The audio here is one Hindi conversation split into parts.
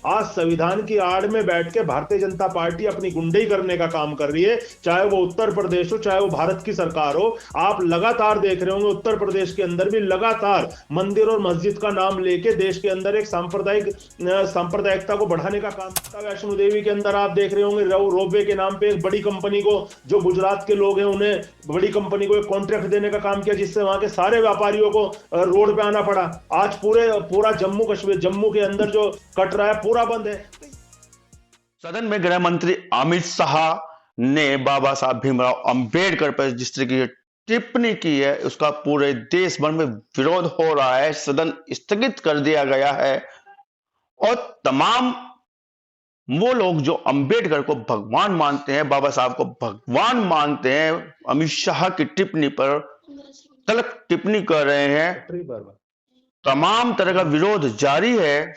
आज संविधान की आड़ में बैठ के भारतीय जनता पार्टी अपनी गुंडई करने का काम कर रही है, चाहे वो उत्तर प्रदेश हो, चाहे वो भारत की सरकार हो। आप लगातार देख रहे होंगे उत्तर प्रदेश के अंदर भी लगातार मंदिर और मस्जिद का नाम लेके देश के अंदर एक सांप्रदायिकता को बढ़ाने का काम। वैष्णो देवी के अंदर आप देख रहे होंगे रोपवे के नाम पे एक बड़ी कंपनी को, जो गुजरात के लोग हैं उन्हें, बड़ी कंपनी को एक कॉन्ट्रैक्ट देने का काम किया, जिससे वहां के सारे व्यापारियों को रोड पे आना पड़ा। आज पूरा जम्मू के अंदर जो कटरा है पूरा बंद है। सदन में गृह मंत्री अमित शाह ने बाबा साहब भीमराव अंबेडकर पर जिस तरह की टिप्पणी की है, उसका पूरे देश भर में विरोध हो रहा है। सदन स्थगित कर दिया गया है और तमाम वो लोग जो अंबेडकर को भगवान मानते हैं, बाबा साहब को भगवान मानते हैं, अमित शाह की टिप्पणी पर गलत टिप्पणी कर रहे हैं। तमाम तरह का विरोध जारी है।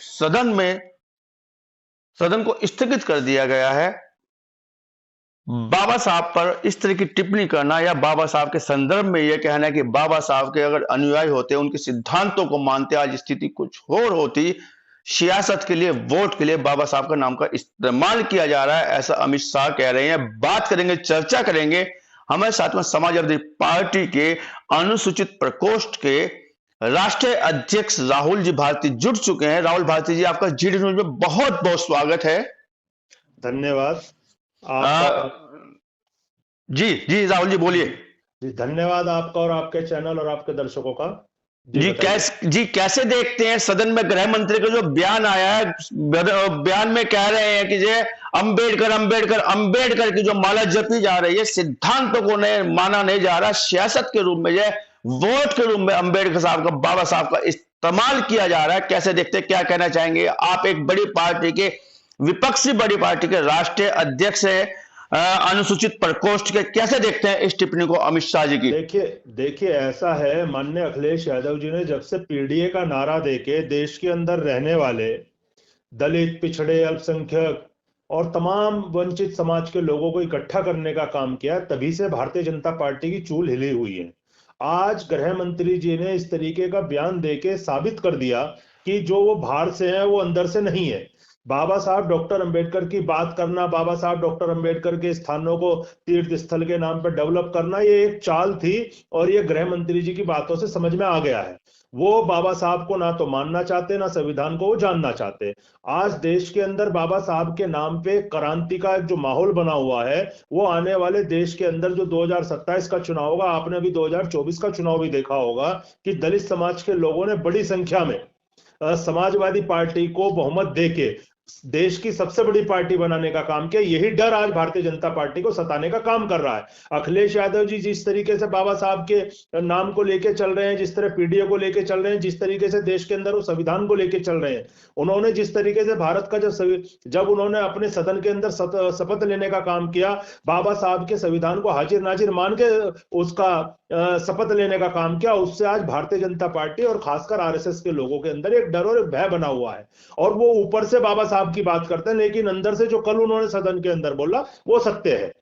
सदन को स्थगित कर दिया गया है। बाबा साहब पर इस तरह की टिप्पणी करना या बाबा साहब के संदर्भ में यह कहना है कि बाबा साहब के अगर अनुयायी होते, उनके सिद्धांतों को मानते, आज स्थिति कुछ और होती। सियासत के लिए, वोट के लिए बाबा साहब का नाम का इस्तेमाल किया जा रहा है, ऐसा अमित शाह कह रहे हैं। बात करेंगे, चर्चा करेंगे। हमारे साथ में समाजवादी पार्टी के अनुसूचित प्रकोष्ठ के राष्ट्रीय अध्यक्ष राहुल जी भारती जुड़ चुके हैं। राहुल भारती जी, आपका जीडी न्यूज में बहुत बहुत स्वागत है। धन्यवाद आपका। जी जी राहुल जी बोलिए। जी धन्यवाद आपका और आपके चैनल और आपके दर्शकों का। जी कैसे देखते हैं सदन में गृह मंत्री का जो बयान आया है? बयान में कह रहे हैं कि जे अंबेडकर अंबेडकर अंबेडकर की जो माला जपी जा रही है, सिद्धांतों को माना नहीं जा रहा, सियासत के रूप में, जो वोट के रूप में अंबेडकर साहब का, बाबा साहब का इस्तेमाल किया जा रहा है। कैसे देखते हैं, क्या कहना चाहेंगे? आप एक बड़ी पार्टी के, विपक्षी बड़ी पार्टी के राष्ट्रीय अध्यक्ष है, अनुसूचित प्रकोष्ठ के, कैसे देखते हैं इस टिप्पणी को अमित शाह जी की? देखिए ऐसा है, माननीय अखिलेश यादव जी ने जब से पीडीए का नारा देके देश के अंदर रहने वाले दलित, पिछड़े, अल्पसंख्यक और तमाम वंचित समाज के लोगों को इकट्ठा करने का काम किया, तभी से भारतीय जनता पार्टी की चूल हिली हुई है। आज गृह मंत्री जी ने इस तरीके का बयान देके साबित कर दिया कि जो वो बाहर से है वो अंदर से नहीं है। बाबा साहब डॉक्टर अंबेडकर की बात करना, बाबा साहब डॉक्टर अंबेडकर के स्थानों को तीर्थ स्थल के नाम पर डेवलप करना, ये एक चाल थी और ये गृह मंत्री जी की बातों से समझ में आ गया है। वो बाबा साहब को ना तो मानना चाहते, ना संविधान को वो जानना चाहते। आज देश के अंदर बाबा साहब के नाम पे क्रांति का जो माहौल बना हुआ है, वो आने वाले देश के अंदर जो 2027 का चुनाव होगा, आपने अभी 2024 का चुनाव भी देखा होगा कि दलित समाज के लोगों ने बड़ी संख्या में समाजवादी पार्टी को बहुमत देके देश की सबसे बड़ी पार्टी बनाने का काम किया। यही डर आज भारतीय जनता पार्टी को सताने का काम कर रहा है। अखिलेश यादव जी जिस तरीके से बाबा साहब के नाम को लेके चल रहे हैं, जिस तरह पीडीए को लेके चल रहे हैं, जिस तरीके से देश के अंदर वो संविधान को लेके चल रहे हैं, उन्होंने जिस तरीके से भारत का जब उन्होंने अपने सदन के अंदर शपथ लेने का काम किया, बाबा साहब के संविधान को हाजिर नाजिर मान के उसका शपथ लेने का काम किया, उससे आज भारतीय जनता पार्टी और खासकर आरएसएस के लोगों के अंदर एक डर और एक भय बना हुआ है। और वो ऊपर से बाबा साहब की बात करते हैं, लेकिन अंदर से जो कल उन्होंने सदन के अंदर बोला वो सत्य है।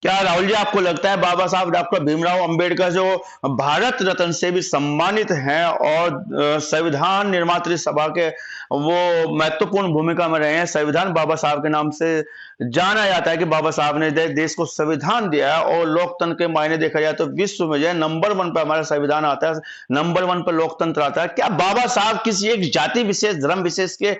क्या राहुल जी, आपको लगता है बाबा साहब डॉक्टर भीमराव अंबेडकर जो भारत रत्न से भी सम्मानित हैं और संविधान निर्मात्री सभा के वो महत्वपूर्ण भूमिका में रहे हैं, संविधान बाबा साहब के नाम से जाना जाता है कि बाबा साहब ने देश को संविधान दिया है, और लोकतंत्र के मायने देखा जाए तो विश्व में जो है नंबर 1 पर हमारा संविधान आता है, नंबर 1 पर लोकतंत्र आता है। क्या बाबा साहब किसी एक जाति विशेष, धर्म विशेष के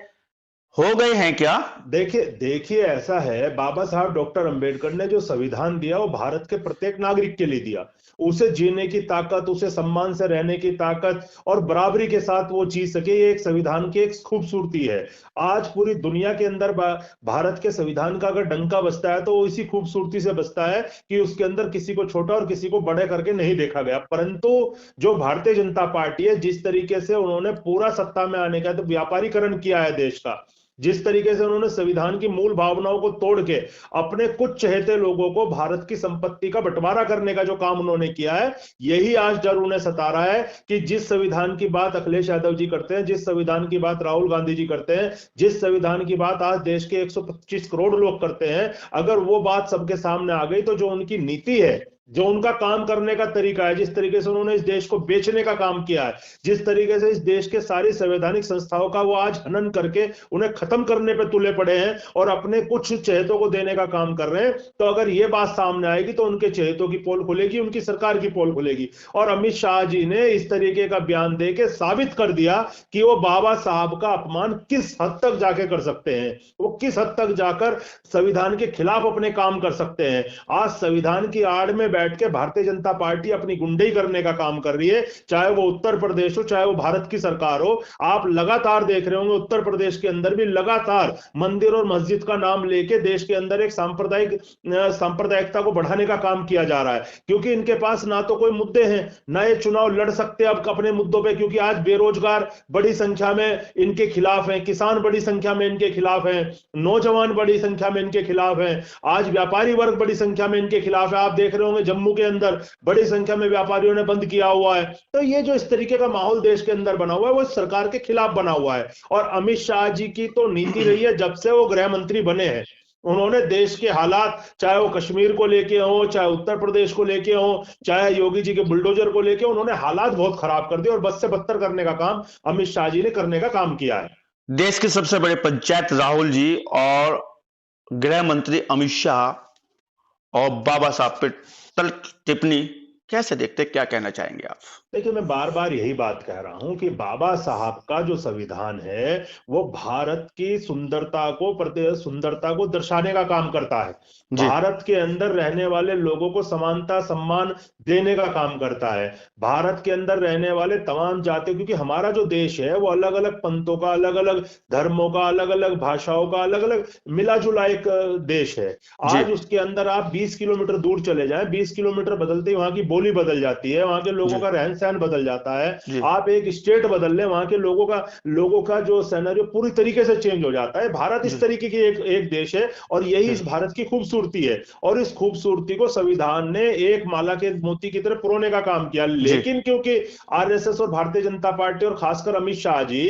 हो गए हैं क्या? देखिए ऐसा है, बाबा साहब डॉक्टर अंबेडकर ने जो संविधान दिया वो भारत के प्रत्येक नागरिक के लिए दिया। उसे जीने की ताकत, उसे सम्मान से रहने की ताकत और बराबरी के साथ वो जी सके, ये एक संविधान की एक खूबसूरती है। आज पूरी दुनिया के अंदर भारत के संविधान का अगर डंका बजता है तो वो इसी खूबसूरती से बजता है कि उसके अंदर किसी को छोटा और किसी को बड़े करके नहीं देखा गया। परंतु जो भारतीय जनता पार्टी है, जिस तरीके से उन्होंने पूरा सत्ता में आने का तो व्यापारीकरण किया है देश का, जिस तरीके से उन्होंने संविधान की मूल भावनाओं को तोड़ के अपने कुछ चहेते लोगों को भारत की संपत्ति का बंटवारा करने का जो काम उन्होंने किया है, यही आज डर उन्हें सता रहा है कि जिस संविधान की बात अखिलेश यादव जी करते हैं, जिस संविधान की बात राहुल गांधी जी करते हैं, जिस संविधान की बात आज देश के 125 करोड़ लोग करते हैं, अगर वो बात सबके सामने आ गई तो जो उनकी नीति है जो उनका काम करने का तरीका है, जिस तरीके से उन्होंने इस देश को बेचने का काम किया है, जिस तरीके से इस देश के सारी संवैधानिक संस्थाओं का वो आज हनन करके उन्हें खत्म करने पे तुले पड़े हैं और अपने कुछ चहेतों को देने का काम कर रहे हैं, तो अगर ये बात सामने आएगी तो उनके चहेतों की पोल खुलेगी, उनकी सरकार की पोल खुलेगी। और अमित शाह जी ने इस तरीके का बयान देके साबित कर दिया कि वो बाबा साहब का अपमान किस हद तक जाके कर सकते हैं, वो किस हद तक जाकर संविधान के खिलाफ अपने काम कर सकते हैं। आज संविधान की आड़ में बैठ के भारतीय जनता पार्टी अपनी गुंडई करने का काम कर रही है, चाहे वो उत्तर प्रदेश हो, चाहे वो भारत की सरकार हो। आप लगातार देख रहे होंगे उत्तर प्रदेश के अंदर भी लगातार मंदिर और मस्जिद का नाम लेके देश के अंदर एक सांप्रदायिकता को बढ़ाने का काम किया जा रहा है, क्योंकि इनके पास ना तो कोई मुद्दे हैं, ना ये चुनाव लड़ सकते अब अपने मुद्दों पे, क्योंकि आज बेरोजगार बड़ी संख्या में इनके खिलाफ हैं, किसान बड़ी संख्या में इनके खिलाफ हैं, नौजवान बड़ी संख्या में इनके खिलाफ हैं, आज व्यापारी वर्ग बड़ी संख्या में इनके खिलाफ है। आप देख रहे होंगे जम्मू के अंदर बड़ी संख्या में व्यापारियों ने बंद किया हुआ है। तो ये जो इस तरीके का माहौल देश के अंदर बना हुआ है वो सरकार के खिलाफ बना हुआ है। और अमित शाह जी की तो नीति रही है जब से वो गृह मंत्री बने हैं, उन्होंने देश के हालात, चाहे वो कश्मीर को लेके हो, चाहे उत्तर प्रदेश को लेके हो, चाहे योगी जी के बुलडोजर को लेके, उन्होंने हालात बहुत खराब कर दिए और बद से बदतर करने का काम अमित शाह जी ने करने का काम किया है। देश के सबसे बड़े पंचायत राहुल जी और गृह मंत्री अमित शाह और बाबा साहब पे तल्ख टिप्पणी कैसे देखते, क्या कहना चाहेंगे आप? देखिए, मैं बार बार यही बात कह रहा हूं कि बाबा साहब का जो संविधान है वो भारत की सुंदरता को दर्शाने का काम करता है, भारत के अंदर रहने वाले लोगों को समानता सम्मान देने का काम करता है, भारत के अंदर रहने वाले तमाम जातियों, क्योंकि हमारा जो देश है वो अलग अलग पंथों का, अलग अलग धर्मों का, अलग अलग भाषाओं का, अलग अलग मिला जुला एक देश है। आज उसके अंदर आप 20 किलोमीटर दूर चले जाएं, 20 किलोमीटर बदलते ही वहां की बोली बदल जाती है, वहां के लोगों का रहन सहन बदल जाता है। आप एक स्टेट बदल लें, वहां के लोगों का जो सिनेरियो पूरी तरीके से चेंज हो जाता है। भारत इस तरीके की एक देश है और यही इस भारत की खूबसूरती है, और इस खूबसूरती को संविधान ने एक माला के मोती की तरह पुरोने का काम किया। लेकिन क्योंकि आरएसएस और भारतीय जनता पार्टी और खासकर अमित शाह जी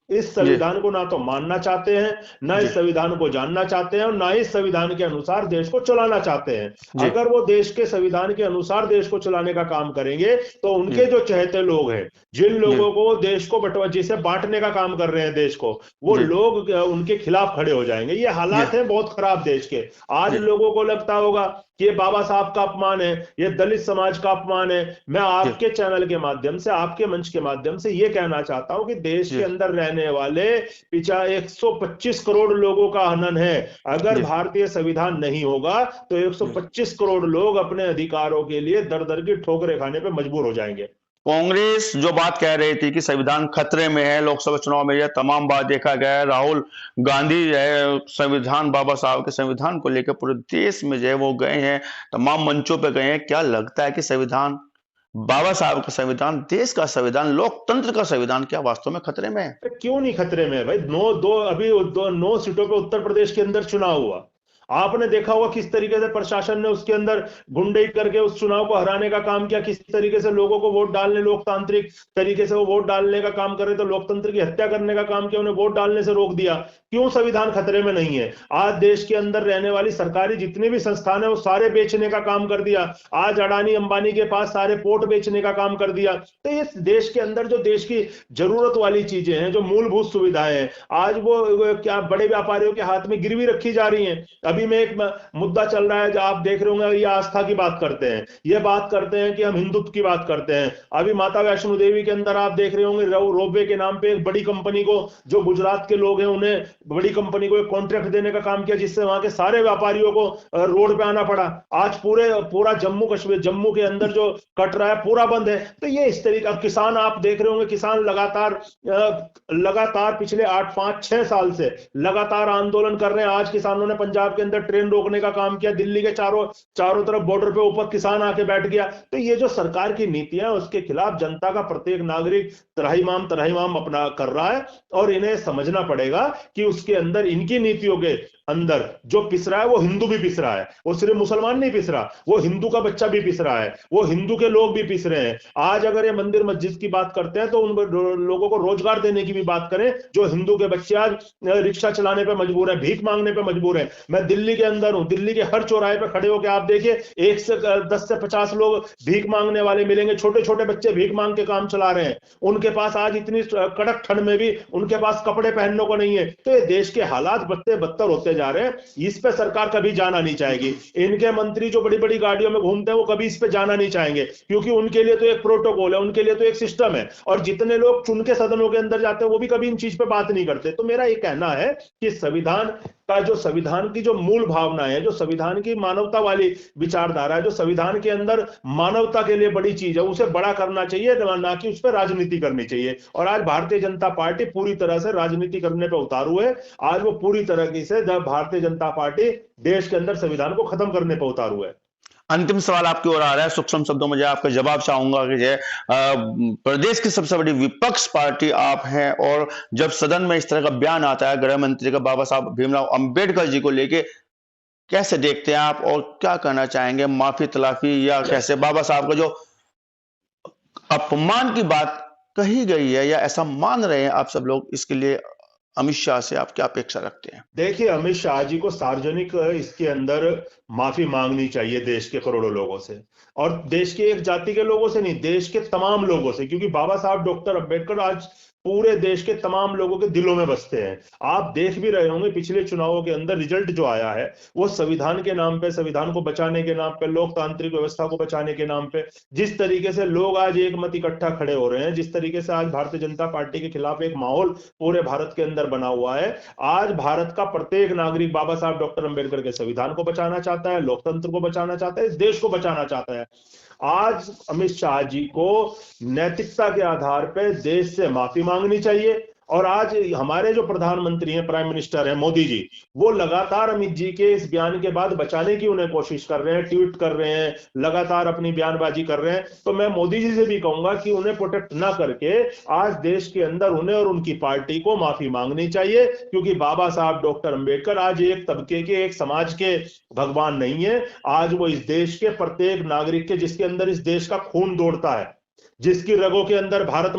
इस संविधान को ना तो मानना चाहते हैं, ना इस संविधान को जानना चाहते हैं, और ना इस संविधान के अनुसार देश को चलाना चाहते हैं। अगर वो देश के संविधान के अनुसार देश को चलाने का काम करेंगे तो उनके जो चहेते लोग हैं, जिन लोगों को देश को जिसे बांटने का काम कर रहे हैं देश को, वो लोग उनके खिलाफ खड़े हो जाएंगे। ये हालात हैं बहुत खराब देश के। आज लोगों को लगता होगा कि ये बाबा साहब का अपमान है, ये दलित समाज का अपमान है। मैं आपके चैनल के माध्यम से, आपके मंच के माध्यम से ये कहना चाहता हूं कि देश के अंदर रहने वाले 125 करोड़ लोगों का हनन है। अगर भारतीय संविधान नहीं होगा तो 125 करोड़ लोग अपने अधिकारों के लिए दर दर की ठोकरें खाने पे मजबूर हो जाएंगे। कांग्रेस जो बात कह रही थी कि संविधान खतरे में है, लोकसभा चुनाव में यह तमाम बात देखा गया है। राहुल गांधी जो है संविधान, बाबा साहब के संविधान को लेकर पूरे देश में जो है वो गए हैं, तमाम मंचों पे गए हैं। क्या लगता है कि संविधान, बाबा साहब का संविधान, देश का संविधान, लोकतंत्र का संविधान क्या वास्तव में खतरे में है? क्यों नहीं खतरे में है भाई? 9 सीटों पे उत्तर प्रदेश के अंदर चुनाव हुआ, आपने देखा होगा किस तरीके से प्रशासन ने उसके अंदर गुंडई करके उस चुनाव को हराने का काम किया, किस तरीके से लोगों को वोट डालने, लोकतांत्रिक तरीके से वो वोट डालने का काम कर रहे थे, लोकतंत्र की हत्या करने का काम किया, उन्हें वोट डालने से रोक दिया। क्यों संविधान खतरे में नहीं है? आज देश के अंदर रहने वाली सरकारी जितने भी संस्थान है वो सारे बेचने का काम कर दिया। आज अडानी अंबानी के पास सारे पोर्ट बेचने का काम कर दिया। तो इस देश के अंदर जो देश की जरूरत वाली चीजें हैं, जो मूलभूत सुविधाएं हैं, आज वो क्या बड़े व्यापारियों के हाथ में गिरवी रखी जा रही हैं। अभी में एक मुद्दा चल रहा है जो आप देख रहे होंगे, ये आस्था की बात करते हैं, ये बात करते हैं कि हम हिंदुत्व की बात करते हैं। अभी माता वैष्णो देवी के अंदर आप देख रहे होंगे रोपवे के नाम पे एक बड़ी कंपनी को, जो गुजरात के लोग हैं, उन्हें बड़ी कंपनी को एक कॉन्ट्रैक्ट देने का काम किया, जिससे वहां के सारे व्यापारियों को रोड पे आना पड़ा। आज पूरा जम्मू के अंदर जो कट रहा है पूरा बंद है। तो ये इस तरीके, अब किसान आप देख रहे होंगे, किसान लगातार पिछले 8-5-6 साल से लगातार आंदोलन कर रहे हैं। आज किसानों ने पंजाब के अंदर ट्रेन रोकने का काम किया, दिल्ली के चारों तरफ बॉर्डर पे ऊपर किसान आके बैठ गया। तो ये जो सरकार की नीतियां, उसके खिलाफ जनता का प्रत्येक नागरिक त्राहिमाम अपना कर रहा है, और इन्हें समझना पड़ेगा कि उसके अंदर, इनकी नीतियों के अंदर जो पिस रहा है वो हिंदू भी पिस रहा है। वो सिर्फ मुसलमान नहीं पिस रहा, वो हिंदू का बच्चा भी पिस रहा है, वो हिंदू के लोग भी पिस रहे हैं। आज अगर ये मंदिर मस्जिद की बात करते हैं तो उन लोगों को रोजगार देने की भी बात करें, जो हिंदू के बच्चे आज रिक्शा चलाने पे मजबूर है, भीख मांगने पे मजबूर है। मैं दिल्ली के अंदर हूं, दिल्ली के हर चौराहे पे खड़े होकर आप देखिए 10 से 50 लोग भीख मांगने वाले मिलेंगे, छोटे छोटे बच्चे भीख मांग के काम चला रहे हैं, उनके पास आज इतनी कड़क ठंड में भी उनके पास कपड़े पहनने को नहीं है। तो ये देश के हालात बदतर होते जा रहे हैं, इस पे सरकार कभी जाना नहीं चाहेगी। इनके मंत्री जो बड़ी बड़ी गाड़ियों में घूमते हैं वो कभी इस पे जाना नहीं चाहेंगे, क्योंकि उनके लिए तो एक प्रोटोकॉल है, उनके लिए तो एक सिस्टम है, और जितने लोग चुन के सदनों के अंदर जाते हैं वो भी कभी इन चीज पे बात नहीं करते। तो मेरा ये कहना है कि संविधान की जो मूल भावना है, जो संविधान की मानवता वाली विचारधारा है, जो संविधान के अंदर मानवता के लिए बड़ी चीज है, उसे बड़ा करना चाहिए, ना कि उस पर राजनीति करनी चाहिए। और आज भारतीय जनता पार्टी पूरी तरह से राजनीति करने पर उतारू है। आज वो पूरी तरह से भारतीय जनता पार्टी देश के अंदर संविधान को खत्म करने पर उतारू है। अंतिम सवाल आपकी ओर आ रहा है, सूक्ष्म शब्दों में आपका जवाब चाहूंगा कि प्रदेश की सबसे बड़ी विपक्ष पार्टी आप हैं, और जब सदन में इस तरह का बयान आता है गृह मंत्री का बाबा साहब भीमराव अंबेडकर जी को लेके, कैसे देखते हैं आप और क्या कहना चाहेंगे? माफी तलाफी या कैसे बाबा साहब का जो अपमान की बात कही गई है या ऐसा मान रहे हैं आप सब लोग, इसके लिए अमित शाह से आप क्या अपेक्षा रखते हैं? देखिए, अमित शाह जी को सार्वजनिक इसके अंदर माफी मांगनी चाहिए देश के करोड़ों लोगों से, और देश के एक जाति के लोगों से नहीं, देश के तमाम लोगों से, क्योंकि बाबा साहब डॉक्टर अंबेडकर आज पूरे देश के तमाम लोगों के दिलों में बसते हैं। आप देख भी रहे होंगे पिछले चुनावों के अंदर रिजल्ट जो आया है, वो संविधान के नाम पे, संविधान को बचाने के नाम पे, लोकतांत्रिक व्यवस्था को बचाने के नाम पे जिस तरीके से लोग आज एक मत इकट्ठा खड़े हो रहे हैं, जिस तरीके से आज भारतीय जनता पार्टी के खिलाफ एक माहौल पूरे भारत के अंदर बना हुआ है। आज भारत का प्रत्येक नागरिक बाबा साहब डॉक्टर अंबेडकर के संविधान को बचाना चाहता है, लोकतंत्र को बचाना चाहता है, इस देश को बचाना चाहता है। आज अमित शाह जी को नैतिकता के आधार पर देश से माफी मांगनी चाहिए। और आज हमारे जो प्रधानमंत्री हैं, प्राइम मिनिस्टर हैं मोदी जी, वो लगातार अमित जी के इस बयान के बाद बचाने की उन्हें कोशिश कर रहे हैं, ट्वीट कर रहे हैं, लगातार अपनी बयानबाजी कर रहे हैं। तो मैं मोदी जी से भी कहूंगा कि उन्हें प्रोटेक्ट ना करके आज देश के अंदर उन्हें और उनकी पार्टी को माफी मांगनी चाहिए, क्योंकि बाबा साहब डॉक्टर अंबेडकर आज एक तबके के, एक समाज के भगवान नहीं है। आज वो इस देश के प्रत्येक नागरिक के, जिसके अंदर इस देश का खून दौड़ता है, जिसकी रगों के अंदर भारत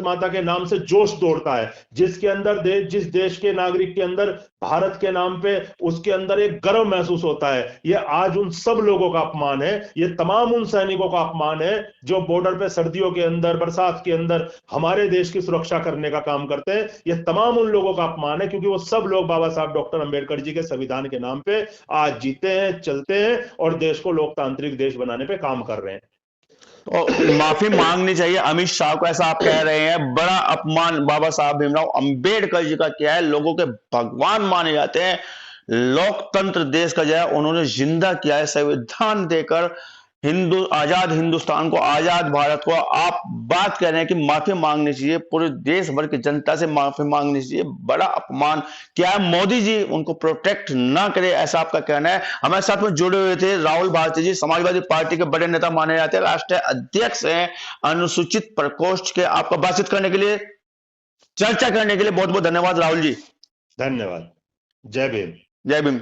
माता के नाम से जोश दौड़ता है, जिसके अंदर जिस देश के नागरिक के अंदर भारत के नाम पे उसके अंदर एक गर्व महसूस होता है, ये आज उन सब लोगों का अपमान है। ये तमाम उन सैनिकों का अपमान है जो बॉर्डर पे सर्दियों के अंदर, बरसात के अंदर हमारे देश की सुरक्षा करने का काम करते हैं। ये तमाम उन लोगों का अपमान है, क्योंकि वो सब लोग बाबा साहब डॉक्टर अंबेडकर जी के संविधान के नाम पे आज जीते हैं, चलते हैं और देश को लोकतांत्रिक देश बनाने पे काम कर रहे हैं। तो माफी मांगनी चाहिए अमित शाह को, ऐसा आप कह रहे हैं। बड़ा अपमान बाबा साहब भीमराव अंबेडकर जी का किया है, लोगों के भगवान माने जाते हैं, लोकतंत्र देश का जो है उन्होंने जिंदा किया है संविधान देकर, आजाद हिंदुस्तान को, आजाद भारत को। आप बात कर रहे हैं कि माफी मांगनी चाहिए, पूरे देश भर की जनता से माफी मांगनी चाहिए। बड़ा अपमान क्या है, मोदी जी उनको प्रोटेक्ट ना करे, ऐसा आपका कहना है। हमारे साथ में जुड़े हुए थे राहुल भारती जी, समाजवादी पार्टी के बड़े नेता माने जाते हैं, राष्ट्रीय अध्यक्ष हैं अनुसूचित प्रकोष्ठ के। आपका बातचीत करने के लिए, चर्चा करने के लिए बहुत बहुत धन्यवाद राहुल जी। धन्यवाद। जय भीम। जय भीम।